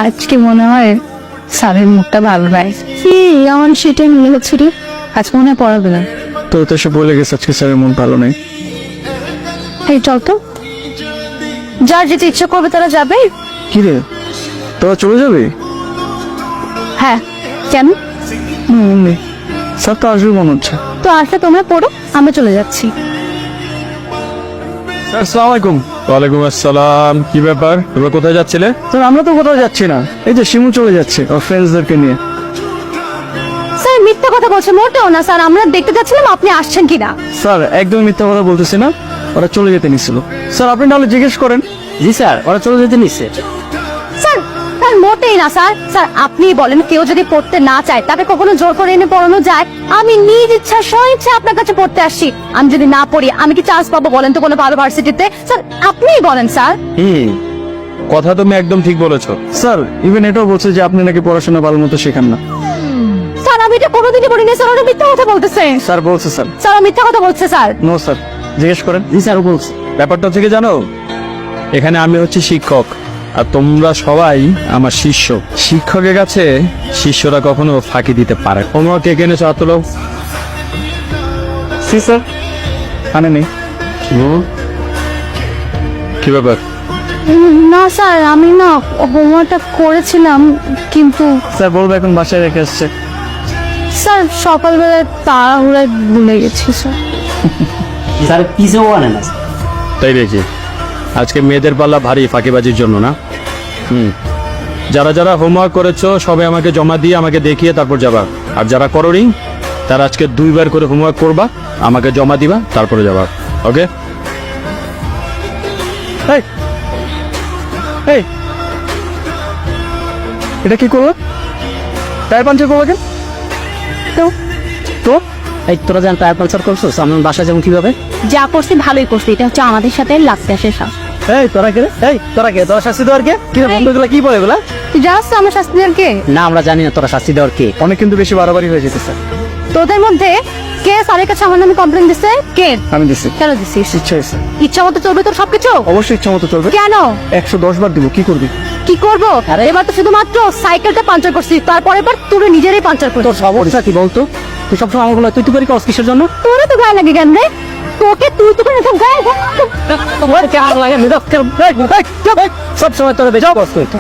আজকে মনে হয় স্যারের মুখটা ভালো ভাই কি আমার সেটাই মনে হচ্ছে রে আজকে মনে হয় পড়াবে না তো তো সে বলে গেছে আজকে স্যারের মন ভালো নেই। এই চল তো যার যেতে ইচ্ছা করবে তারা যাবে। কি রে তোরা চলে যাবে? হ্যাঁ কেন? এমনি স্যার তো আসবে মনে হচ্ছে। তো আসলে তোমরা পড়ো আমরা চলে যাচ্ছি। স্যার আসসালামু আলাইকুম। ওয়ালাইকুম আসসালাম। কি ব্যাপার, তোমরা কোথায় যাচ্ছিলে? স্যার আমরা তো কোথাও যাচ্ছি না, এই যে শিমু চলে যাচ্ছে ওর ফ্রেন্ডসদেরকে নিয়ে। স্যার মিথ্যা কথা বলছে মোটেও না স্যার, আমরা দেখতে যাচ্ছিলাম আপনি আসছেন কিনা। স্যার একদম মিথ্যা কথা বলতেছি না, ওরা চলে যেতে নিছিল। স্যার আপনি নাহলে জিজ্ঞেস করেন। জি স্যার, ওরা চলে যেতে নিচ্ছে। স্যার স্যার মোটেই না স্যার। স্যার আপনি বলেন কেউ যদি পড়তে না চায় তাকে কখনো জোর করে এনে পড়ানো যায়? আমি নিজ ইচ্ছা স্বইচ্ছা আপনার কাছে পড়তে আসছি, আমি যদি না পড়ি আমি কি চান্স পাবো বলেন তো কোনো ভালো ভার্সিটিতে? স্যার আপনিই বলেন স্যার। কথা তুমি একদম ঠিক বলেছো। স্যার ইভেন এটাও বলছে যে আপনি নাকি পড়াশোনা ভালো মতো শেখান না। স্যার আমি এটা কোনোদিনই বলিনি স্যার, ওরা মিথ্যা কথা বলতেছে। স্যার বলছে স্যার। স্যার মিথ্যা কথা বলছে স্যার। নো স্যার জিজ্ঞেস করেন। জি স্যার, ও বলছে। ব্যাপারটা থেকে জানো, এখানে আমি হচ্ছে শিক্ষক আর তোমরা সবাই আমার শিষ্য। শিক্ষকের কাছে শিষ্যরা কখনো ফাঁকি দিতে পারে। তোমরা কে কেনে হাত তোলো। সি স্যার আনে নেই। কি ব্যাপার? না স্যার আমি না হোমওয়ার্কটা করেছিলাম কিন্তু স্যার বলবো এখন বাসায় রেখে আসছে। স্যার সকালবেলায় তাড়াহুড়ায় ভুলে গেছি স্যার। স্যার পিছেও আনে না। তাই দেখি আজকে মেয়েদের পাল্লা ভারী ফাঁকিবাজির জন্য না। যারা যারা হোমওয়ার্ক করেছো সবাই আমাকে জমা দিয়ে আমাকে দেখিয়ে তারপর যাবা। আর যারা করোনি তারা আজকে 2 বার করে হোমওয়ার্ক করবা, আমাকে জমা দিবা, তারপরে যাবা। ওকে? এই এই এটা কি করলো? টায়ার পাঞ্চার করলো কেন? তো তো এই তোরা যেন টায়ার পাঞ্চার করছো, আমরা বাসা যেমন কিভাবে? যা করছি ভালোই করছি, এটা হচ্ছে আমাদের সাথে লাগতে আসে সব। এই তোরা কে রে? এই তোরা কে? তোরা শাস্তি দেওয়ার কে? কি রে বন্ধুগুলা কি বলে এগুলা? তুই জানাস তো আমার শাস্তি দেওয়ার কে? না, আমরা জানি না তোরা শাস্তি দেওয়ার কে। অনেক কিন্তু বেশি বাড়াবাড়ি হয়ে যেতে স্যার। তোদের মধ্যে কে স্যারের কাছে আমার নামে কমপ্লেন দিছে? কে? আমি দিছি। কেন দিছিস? ইচ্ছা হয়েছে। ইচ্ছা মতো চলবে তোর সবকিছু? অবশ্যই ইচ্ছা মতো চলবে। কেন? 110 বার দিব, কি করবি? কি করবো? আরে- এবার তো শুধুমাত্র সাইকেলটা পাঞ্চার করছিস, তারপরে এবার তুই নিজেরই পাঞ্চার করছিস। তোর সমস্যা কি বলতো? তুই সবসময় আমাগুলো তুই তুই করে করছিস কিসের জন্য? তোরে তো গায়ে লাগে কেন রে? তোকে তুই তো করে গায়ে সব সময় তোর বেশি কষ্ট হইতো।